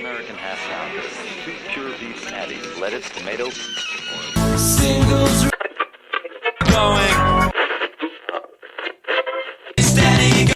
All-American half pound of 2 pure beef patties, lettuce, tomato. Singles going steady.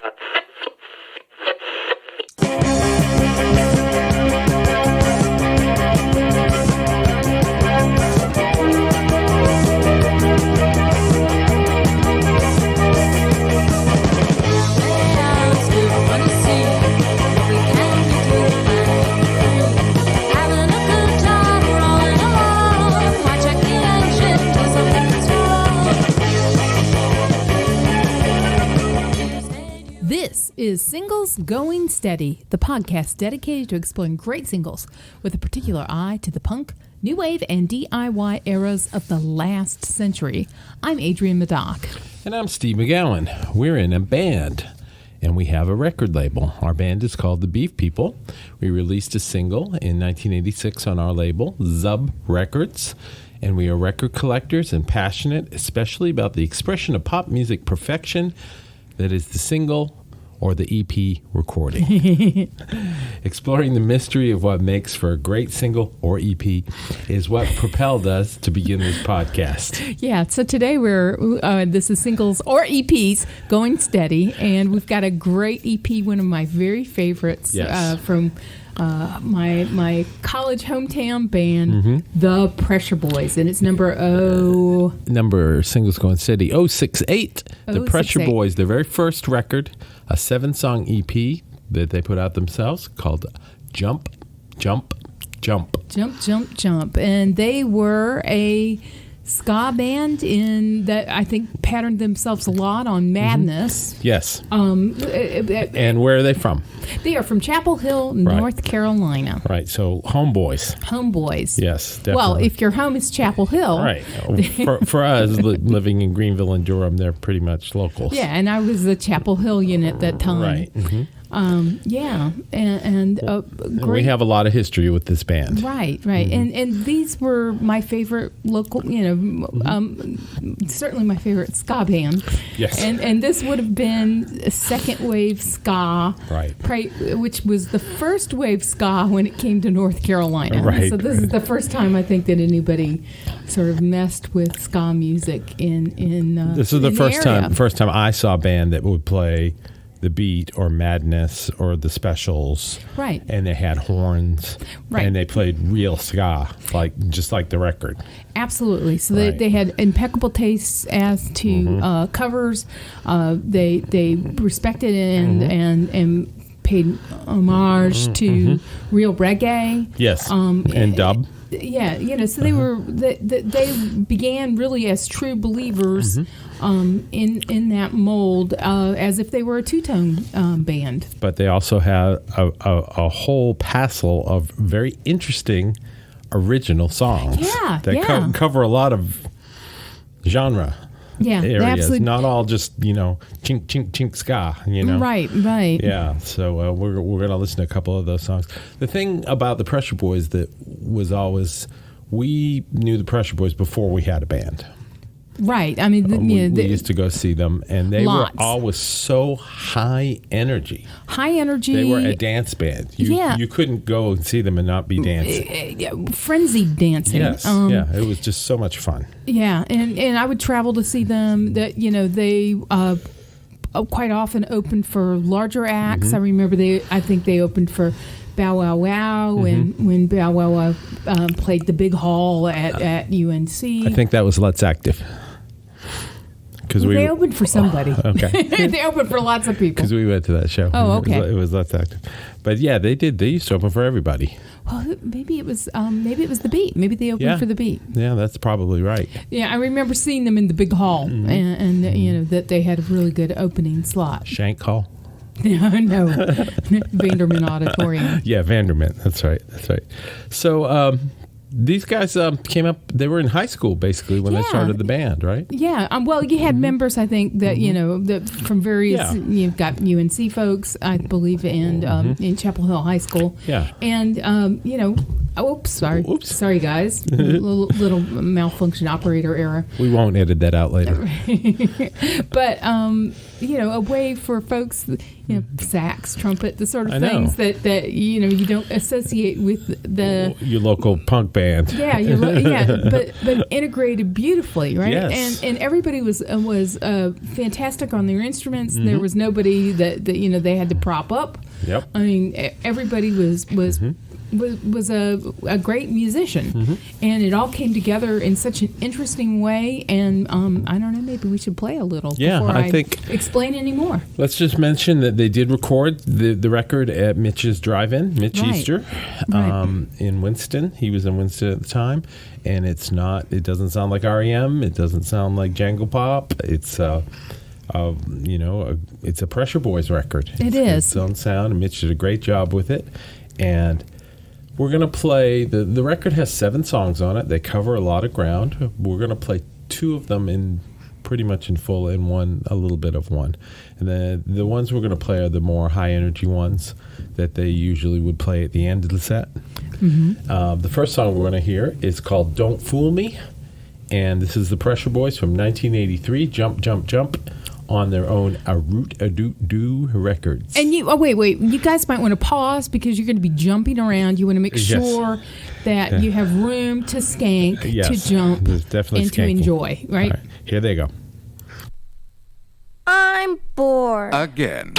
This is Singles Going Steady, the podcast dedicated to exploring great singles with a particular eye to the punk, new wave, and DIY eras of the last century. I'm Adrienne Meddock. And I'm Steve McGowan. We're in a band, and we have a record label. Our band is called The Beef People. We released a single in 1986 on our label, Zub Records, and we are record collectors and passionate, especially about the expression of pop music perfection that is the single or the EP recording. Exploring the mystery of what makes for a great single or EP is what propelled us to begin this podcast. Yeah, so today this is Singles or EPs Going Steady, and we've got a great EP, one of my very favorites, Yes. from my college hometown band, The Pressure Boys, and it's number Singles Going Steady 068. The Pressure 068. Boys, their very first record, a 7-song EP that they put out themselves called Jump, Jump, Jump. Jump, Jump, Jump. And they were a ska band in that I think patterned themselves a lot on Madness. Yes. And And where are they from? they are from Chapel Hill, North Carolina. Right, so homeboys. Homeboys. Yes, definitely. Well, if your home is Chapel Hill. Right. For us, living in Greenville and Durham, they're pretty much locals. Yeah, and I was the Chapel Hill unit at that time. Right. Yeah, and great. We have a lot of history with this band. Right. And these were my favorite local, certainly my favorite ska band. Yes. And this would have been a second wave ska, Right. which was the first wave ska when it came to North Carolina. Right. So this is the first time I think that anybody sort of messed with ska music in This is the in first area. time I saw a band that would play the Beat or Madness or the Specials. Right. And they had horns. Right. And they played real ska, just like the record. Absolutely. So Right. they had impeccable tastes as to covers. They respected and paid homage to real reggae. Yes. And dub. Yeah, so they were they began really as true believers in that mold, as if they were a two-tone band. But they also have a whole passel of very interesting original songs. Yeah, that yeah. cover a lot of genre. Yeah, they areas, absolutely. not all just chink chink chink ska. Right. Yeah, so we're gonna listen to a couple of those songs. The thing about the Pressure Boys that was always, we knew the Pressure Boys before we had a band. Right. I mean, We used to go see them, and they Lots. were always so high energy. high energy. They were a dance band. You couldn't go and see them and not be dancing. Frenzied dancing. Yes, yeah, it was just so much fun. Yeah, and I would travel to see them. That they quite often opened for larger acts. I remember I think they opened for Bow Wow Wow when Bow Wow Wow played the big hall at UNC. I think that was Let's Active. They opened for somebody. Okay. They opened for lots of people. Because we went to that show. Oh, okay. It was Let's Active. But yeah, they did. They used to open for everybody. Well, maybe it was the Beat. Maybe they opened for the Beat. Yeah, that's probably right. Yeah, I remember seeing them in the big hall, and that they had a really good opening slot. Shank Hall? No, Vanderman Auditorium. Yeah, Vanderment. That's right. So these guys came up. They were in high school basically when they Yeah. started the band, right? Yeah. Well, you had members, I think, that that from various. Yeah. You've got UNC folks, I believe, and in Chapel Hill High School. Yeah. And oops, sorry, Oops. sorry, guys, little malfunction operator error. We won't edit that out later. But a way for folks, sax, trumpet, the sort I of know. things that you don't associate with the. Your local punk band. Yeah, but integrated beautifully, right? Yes. And everybody was fantastic on their instruments. There was nobody that they had to prop up. Yep. I mean, everybody was a great musician, and it all came together in such an interesting way. And I don't know, maybe we should play a little. Yeah, before I think- explain any more. Let's just mention that they did record the record at Mitch's Drive-In, Mitch Right. Easter, Right. in Winston. He was in Winston at the time, and it doesn't sound like REM. It doesn't sound like Jangle Pop. It's it's a Pressure Boys record. It It's is. its own sound, and Mitch did a great job with it. And we're going to play, the record has 7 songs on it. They cover a lot of ground. We're going to play 2 of them in pretty much in full and one, a little bit of one. And the ones we're going to play are the more high energy ones that they usually would play at the end of the set. The first song we're going to hear is called Don't Fool Me. And this is the Pressure Boys from 1983, Jump, Jump, Jump, on their own A Root A Doot Doo records. And wait, you guys might want to pause because you're going to be jumping around. You want to make Yes. sure that you have room to skank, Yes, to jump, there's definitely and to skanking. enjoy, right? All right, here they go. I'm bored. Again.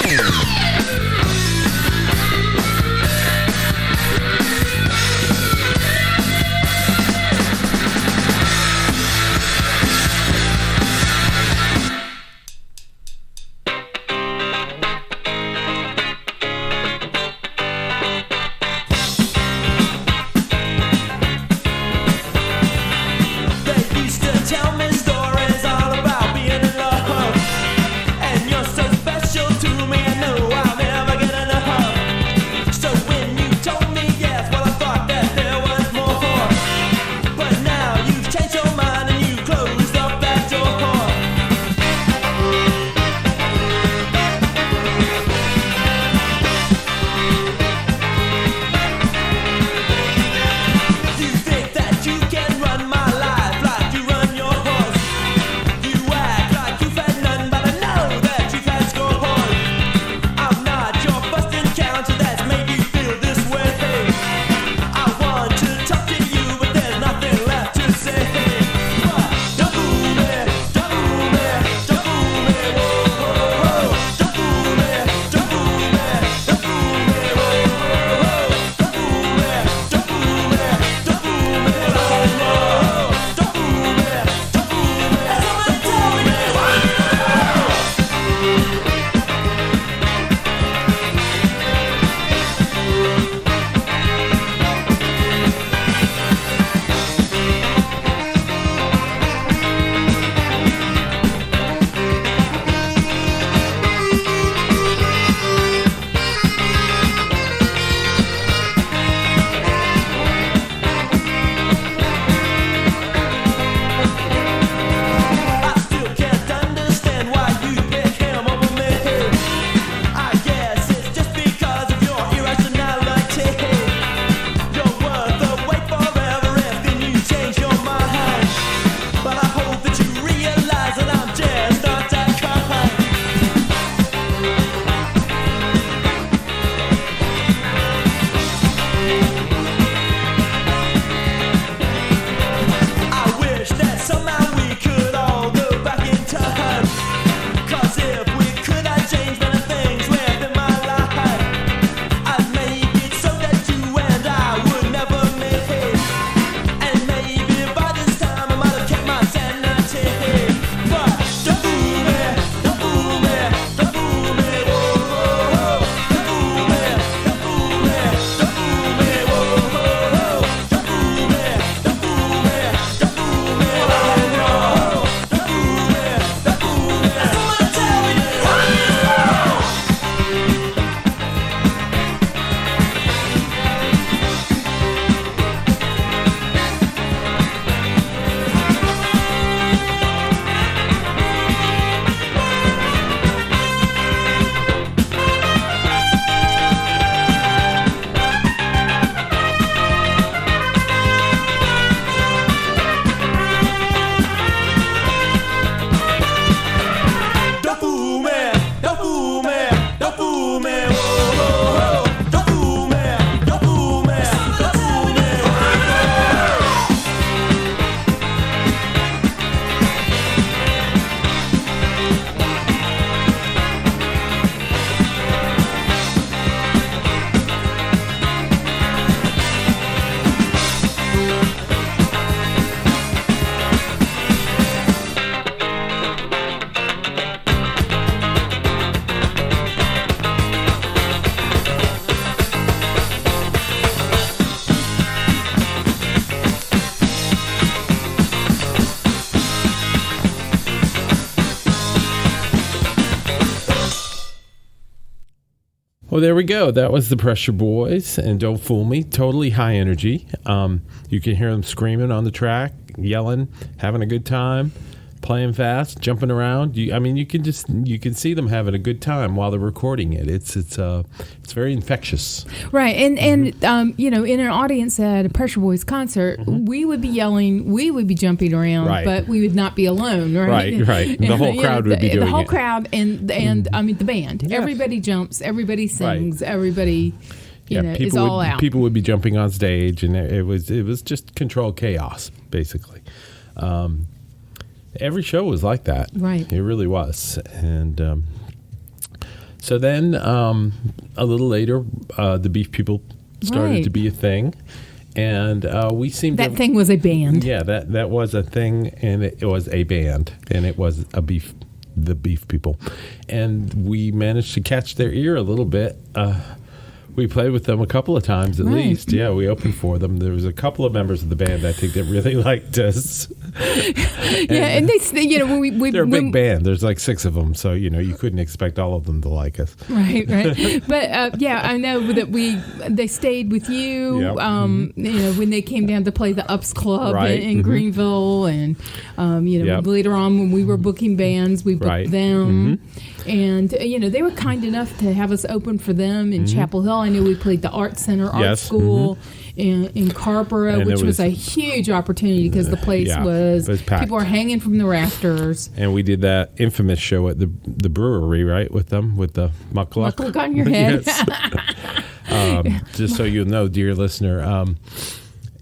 They used to tell me stories all about being in love, and you're so special to me. I know I'll never get Well, there we go. That was the Pressure Boys, and Don't Fool Me. Totally high energy. You can hear them screaming on the track, yelling, having a good time, playing fast, jumping around. You can see them having a good time while they're recording it. It's very infectious. Right, and in an audience at a Pressure Boys concert, we would be yelling, we would be jumping around, Right. but we would not be alone. Right, Right. The whole crowd would be doing it. The whole crowd and the band. Yeah. Everybody jumps, everybody sings, everybody. People is all out. People would be jumping on stage, and it was just controlled chaos, basically. Every show was like that. Right. It really was. And so then a little later, the Beef People started to be a thing. And we seemed that thing was a band. Yeah, that was a thing, and it was a band, and it was the Beef People. And we managed to catch their ear a little bit. We played with them a couple of times at least. Yeah, we opened for them. There was a couple of members of the band I think that really liked us. And they, when they're a big band. There's like 6 of them, so you couldn't expect all of them to like us. Right. But I know that they stayed with you. Yep. When they came down to play the Ups Club in Greenville, and later on when we were booking bands, we booked them. And they were kind enough to have us open for them in Chapel Hill. I knew we played the Art Center, Art School in Carborough, which was a huge opportunity because the place was packed. People were hanging from the rafters. And we did that infamous show at the brewery, right, with them, with the muckluck. Muckluck on your head. Just so you know, dear listener,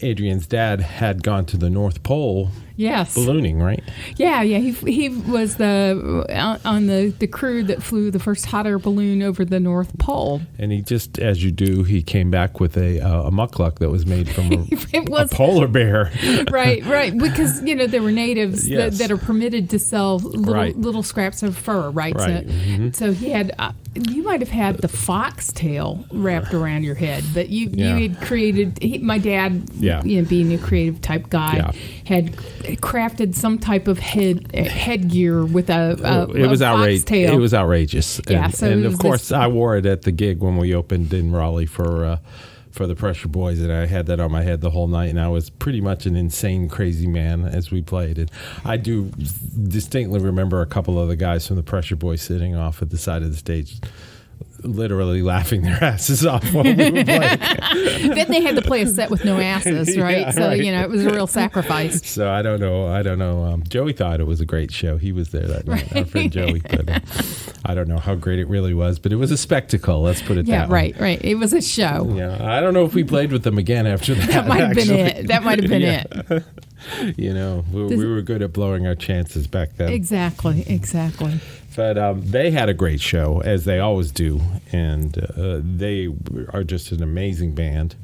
Adrienne's dad had gone to the North Pole. Yes. Ballooning, right? Yeah. He was on the crew that flew the first hot air balloon over the North Pole. And he just, as you do, he came back with a muckluck that was made from a polar bear. Right. Because, there were natives that are permitted to sell little scraps of fur, right? So he had, you might have had the foxtail wrapped around your head, but you had created, my dad, being a creative type guy, had crafted some type of headgear with it was outrageous. Foxtail. It was outrageous. Yeah, and of course, I wore it at the gig when we opened in Raleigh for the Pressure Boys, and I had that on my head the whole night, and I was pretty much an insane, crazy man as we played. And I do distinctly remember a couple of the guys from the Pressure Boys sitting off at the side of the stage, literally laughing their asses off while we were playing. Then they had to play a set with no asses, right? Yeah, so right. It was a real sacrifice. So I don't know. Joey thought it was a great show. He was there that night, our friend Joey. But I don't know how great it really was, but it was a spectacle. Let's put it that way. Right. It was a show. Yeah, I don't know if we played with them again after that. That might have been it. That might have been it. We were good at blowing our chances back then. Exactly. But they had a great show, as they always do, and they are just an amazing band.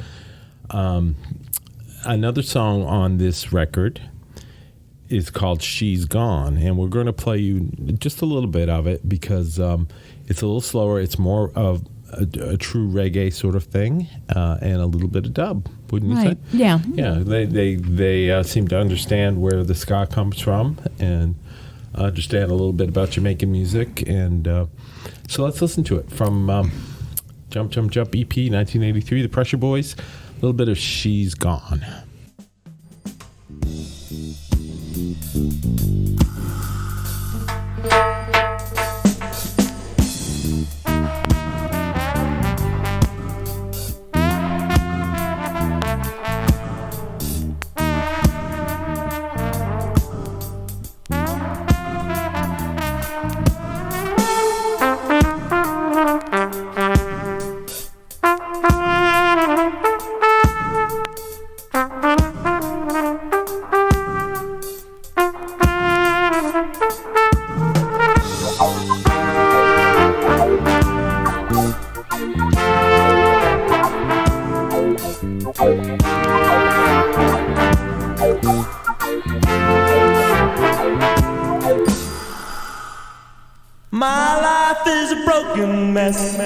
Another song on this record is called She's Gone, and we're going to play you just a little bit of it because it's a little slower. It's more of a true reggae sort of thing, and a little bit of dub, wouldn't you say? Yeah. Yeah, they seem to understand where the ska comes from, and understand a little bit about Jamaican music, and so let's listen to it from Jump Jump Jump EP 1983, the Pressure Boys, a little bit of She's Gone. My life is a broken mess,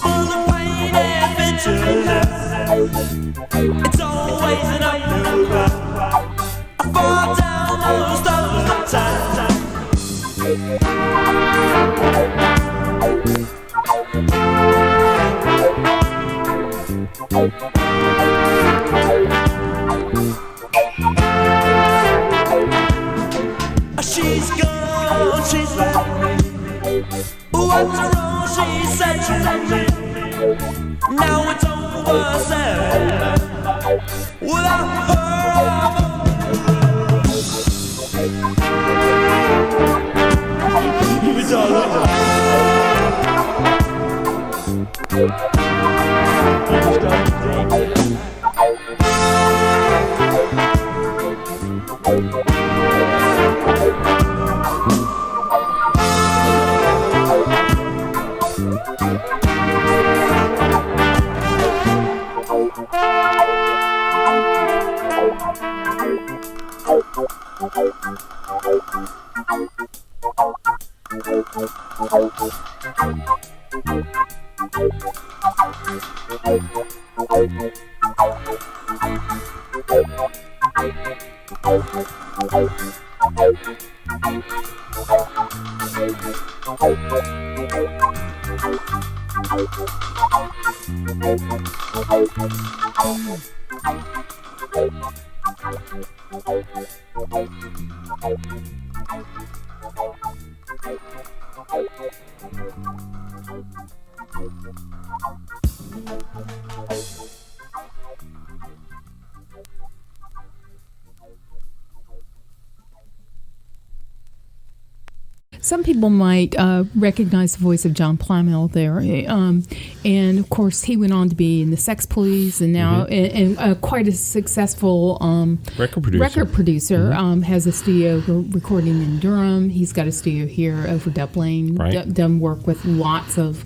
full of pain and bitterness. It's always an uphill climb. I fall down most of the time. She's gone, she's left me. What's wrong, she said to me. Now it's over, sad. Without her, it's all over. Some people might recognize the voice of John Plymell there, and of course he went on to be in the Sex Police, and now and quite a successful record producer. Has a studio recording in Durham. He's got a studio here over Dublin. Right. Done work with lots of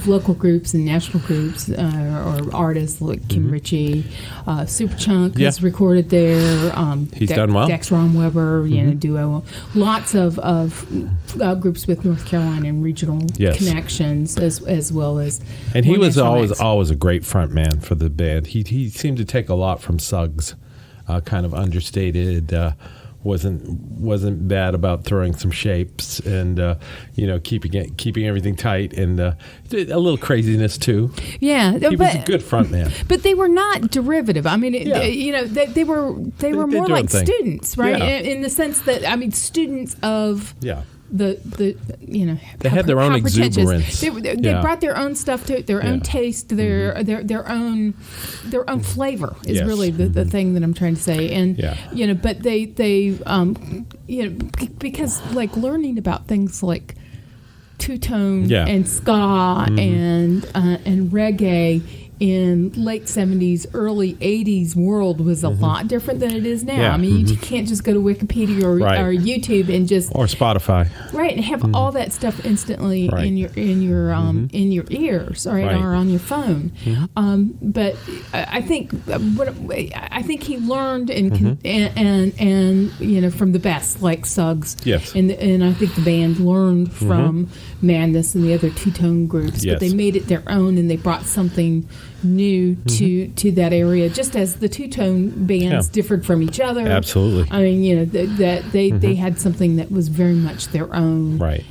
local groups and national groups or artists like Kim Ritchie, Superchunk has recorded there. He's done well. Dex Romweber, duo. Lots of groups with North Carolina and regional connections, as well as. And he was always a great front man for the band. He seemed to take a lot from Suggs, kind of understated. Wasn't bad about throwing some shapes and keeping everything tight, and a little craziness too. Yeah, he was a good front man. But they were not derivative. I mean, they were more like students, right? Yeah. In the sense that students of they had their own exuberance. They brought their own stuff to it, their own taste, their own flavor is really the thing that I'm trying to say. And but they because like learning about things like two-tone and ska and reggae in late 70s, early 80s world was a lot different than it is now. Yeah. I mean, you can't just go to Wikipedia or YouTube and just or Spotify, right, and have all that stuff instantly in your ears, or on your phone. But I think he learned and from the best, like Suggs. Yes, and I think the band learned from Madness and the other two-tone groups, but they made it their own, and they brought something new to that area, just as the two-tone bands differed from each other. Absolutely. I mean, that they had something that was very much their own, right?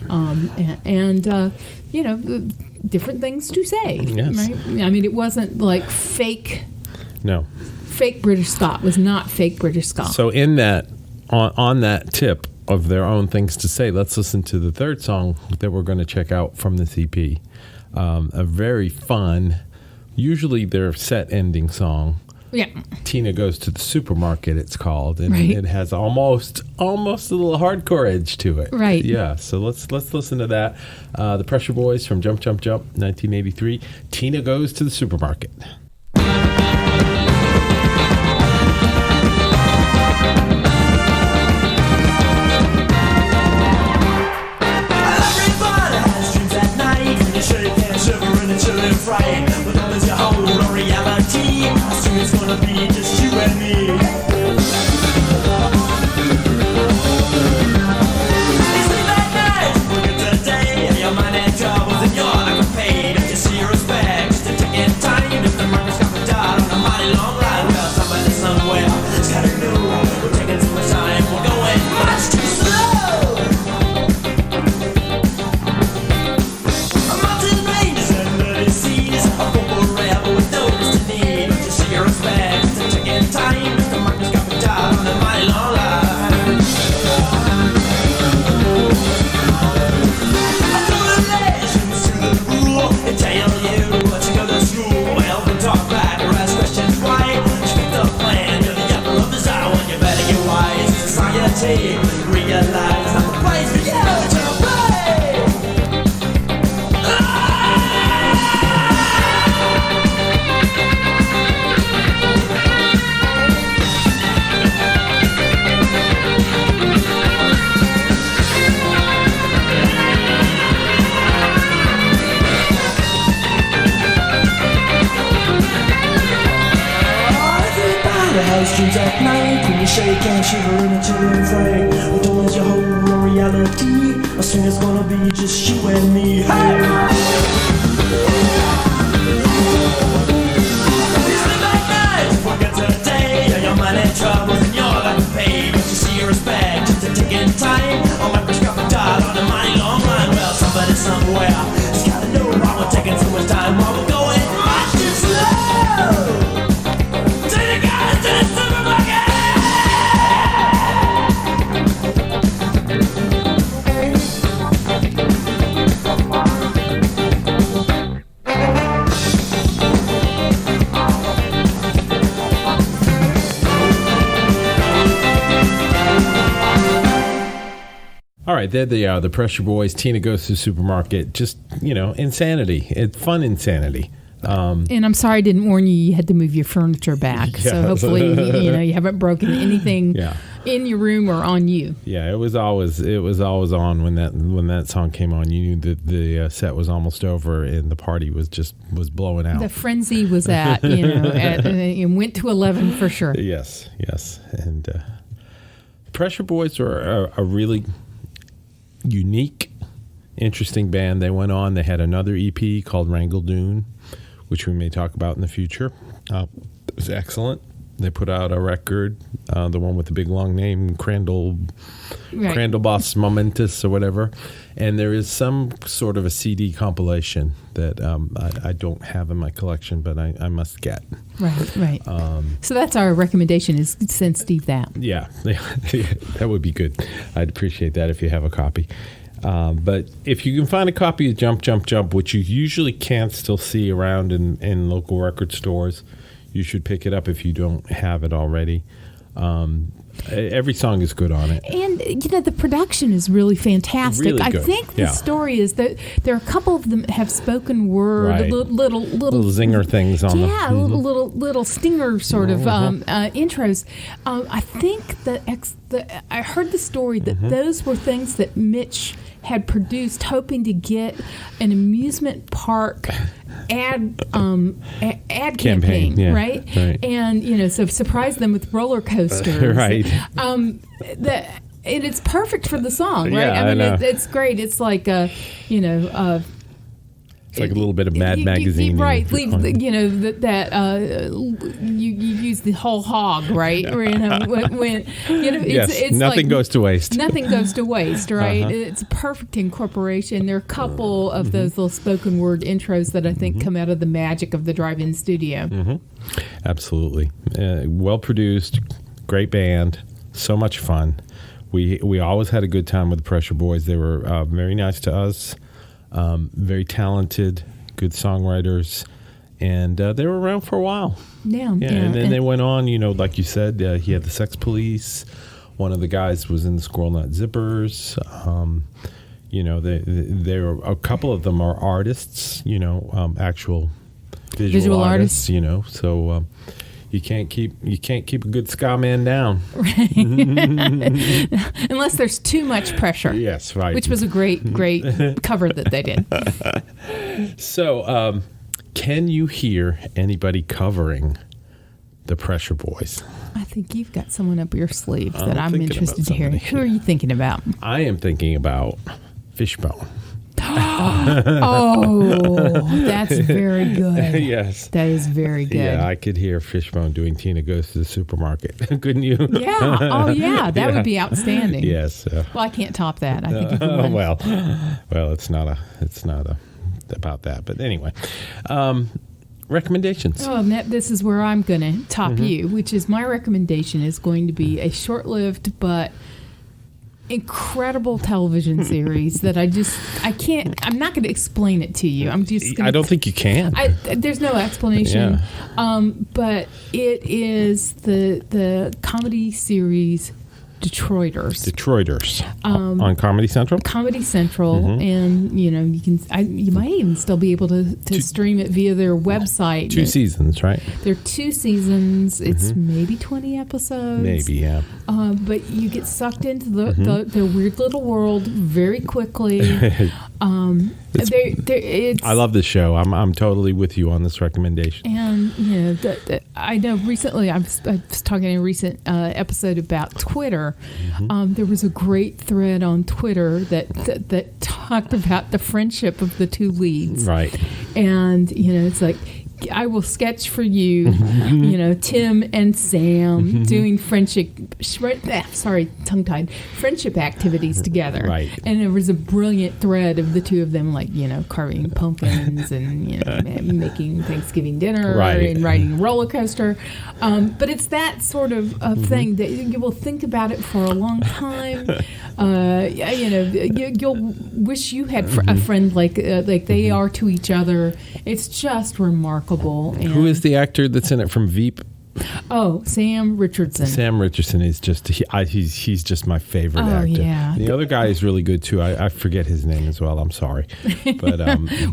Different things to say. Yes. Right? I mean, it wasn't like fake. No. Fake British Scott was not fake British Scott. So in that, on that tip of their own things to say, let's listen to the third song that we're going to check out from this EP. A very fun, usually their set ending song. Yeah. Tina Goes to the Supermarket, it's called, and it has almost a little hardcore edge to it. Right. Yeah. So let's listen to that. The Pressure Boys from Jump Jump Jump, 1983. Tina Goes to the Supermarket. Fright, but all is your hold on reality. Soon it's gonna be just you and me. You sleep at night, working today, and your mind and troubles and you're like a paid. Don't you see your respect? Just a tick in time. If the market's got to die on a mighty long ride, well, somebody somewhere has gotta know. We're taking too much time, we're going much too slow. Mountain ranges and muddy seas, a football rebel with no destiny. crowded streets at night, when you shake and shiver in a chilling fright. Well, don't let your whole reality. I soon it's gonna be just you and me. Hey! These midnight nights, forget today. Your money troubles and you're like to pay, but you see your respect just a ticking time. A microscopic dot on a mighty long line. Well, somebody somewhere has gotta know why we're taking so much time while we're going much too slow. Take the guys to the supermarket. All right, there they are, the Pressure Boys. Tina Goes to the Supermarket. Just, insanity. It's fun insanity. And I'm sorry I didn't warn you. You had to move your furniture back. Yeah. So hopefully, you haven't broken anything in your room or on you. Yeah, it was always on when that song came on. You knew that the set was almost over and the party was blowing out. The frenzy was and went to 11 for sure. Yes, and Pressure Boys were a really unique, interesting band. They went on. They had another EP called Wrangle Dune, which we may talk about in the future. It was excellent. They put out a record, the one with the big long name, Crandallboss Momentous or whatever. And there is some sort of a CD compilation that I don't have in my collection, but I must get. Right. So that's our recommendation, is send Steve that. Yeah, that would be good. I'd appreciate that if you have a copy. But if you can find a copy of Jump, Jump, Jump, which you usually can't still see around in local record stores, you should pick it up if you don't have it already. Every song is good on it. And, the production is really fantastic. Really good. I think the story is that there are a couple of them have spoken word, Right. little zinger things on them. Yeah, little stinger sort of intros. I think that I heard the story that those were things that Mitch had produced, hoping to get an amusement park ad campaign, yeah, right? And so surprise them with roller coasters, right? It's perfect for the song, right? Yeah, I know. It's great. It's like it's like a little bit of Mad Magazine, right? You use the whole hog, right? It's nothing goes to waste. Nothing goes to waste, right? It's a perfect incorporation. There are a couple of those little spoken word intros that I think come out of the magic of the drive-in studio. Absolutely, well produced, great band, so much fun. We always had a good time with the Pressure Boys. They were very nice to us. Very talented, good songwriters, and they were around for a while. Yeah. And then they went on, like you said, he had the Sex Police. One of the guys was in the Squirrel Nut Zippers. They were, a couple of them are artists, actual visual artists. So you can't keep a good ska man down. Unless there's too much pressure. Yes, right. Which was a great cover that they did. So, can you hear anybody covering the Pressure Boys? I think you've got someone up your sleeve that I'm interested to hear. somebody. Who are you thinking about? I am thinking about Fishbone. Oh, that's very good. Yes. That is very good. Yeah, I could hear Fishbone doing Tina Goes to the Supermarket. Couldn't you? Yeah. Oh, yeah. That would be outstanding. Yes. Well, I can't top that. I think you could win. Well, it's not about that. But anyway, recommendations. Oh, this is where I'm going to top you, which is my recommendation is going to be a short-lived but incredible television series that I'm not going to explain it to you. I'm just gonna, I don't think you can. There's no explanation. Yeah. But it is the comedy series Detroiters on Comedy Central. And you might even still be able to stream it via their website. 2 seasons, right? There are 2 seasons. It's maybe 20 episodes. Maybe, yeah. But you get sucked into their weird little world very quickly. It's, I love this show. I'm totally with you on this recommendation. and I know recently I was talking in a recent episode about Twitter. There was a great thread on Twitter that talked about the friendship of the two leads, Right. and it's like, I will sketch for you, Tim and Sam doing tongue-tied, friendship activities together. Right. And there was a brilliant thread of the two of them, like, carving pumpkins and, making Thanksgiving dinner Right. and riding a roller coaster. But it's that sort of thing that you will think about it for a long time. You'll wish you had a friend like they are to each other. It's just remarkable. And Who is the actor that's in it from Veep? Oh, Sam Richardson. Sam Richardson is just he's just my favorite actor. Yeah. The other guy is really good too. I forget his name as well. I'm sorry, but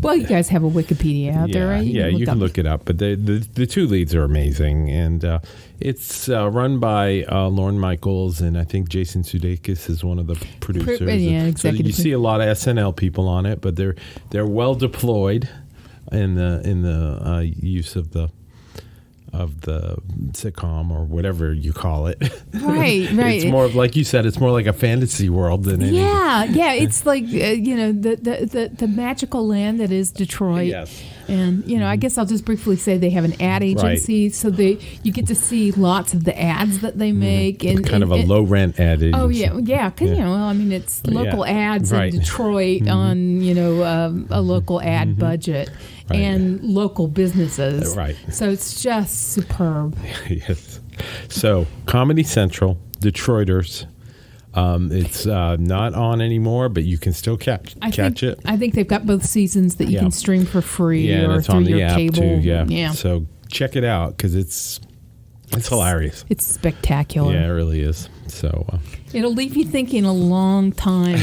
well, you guys have a Wikipedia out there, right? You can look it up. But the two leads are amazing, and it's run by Lorne Michaels, and I think Jason Sudeikis is one of the producers. Executive. So you see a lot of SNL people on it, but they're well deployed in the use of the sitcom or whatever you call it. Right. It's more of, like you said, it's more like a fantasy world than anything. Yeah. It's like the magical land that is Detroit. Yes. And I guess I'll just briefly say they have an ad agency, so you get to see lots of the ads that they make, and kind of a low rent ad agency. Oh yeah, because it's local ads Right. in Detroit on a local ad budget. Right. And local businesses. Right. So it's just superb. Yes. So Comedy Central, Detroiters. It's not on anymore, but you can still catch it. I think they've got both seasons that you can stream for free and or it's through on the your app cable. too. Yeah. Yeah. So check it out because it's hilarious. It's spectacular. Yeah, it really is. So it'll leave you thinking a long time.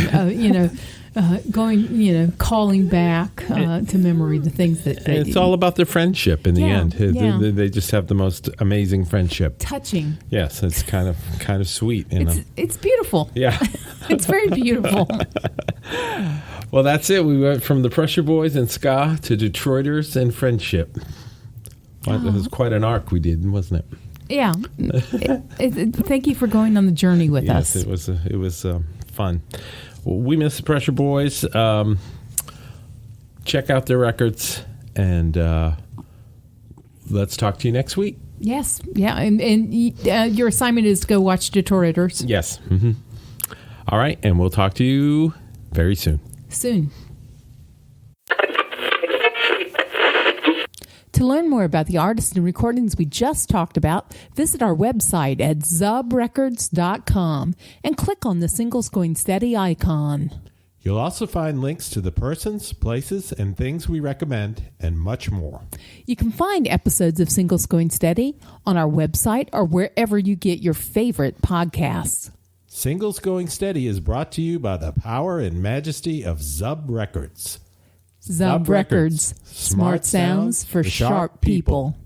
Calling back to memory the things that it's all about their friendship in the end. Yeah. They just have the most amazing friendship. Touching. Yes, it's kind of sweet. It's beautiful. Yeah. It's very beautiful. Well, that's it. We went from the Pressure Boys and ska to Detroiters and friendship. Well, that was quite an arc we did, wasn't it? Yeah. Thank you for going on the journey with us. Yes, it was fun. We miss the Pressure Boys. Check out their records, and let's talk to you next week. Yes. Yeah. And your assignment is to go watch Detroiters. Yes. Mm-hmm. All right. And we'll talk to you very soon. To learn more about the artists and recordings we just talked about, visit our website at zubrecords.com and click on the Singles Going Steady icon. You'll also find links to the persons, places, and things we recommend, and much more. You can find episodes of Singles Going Steady on our website or wherever you get your favorite podcasts. Singles Going Steady is brought to you by the power and majesty of Zub Records. Zub Records. Smart sounds for sharp people.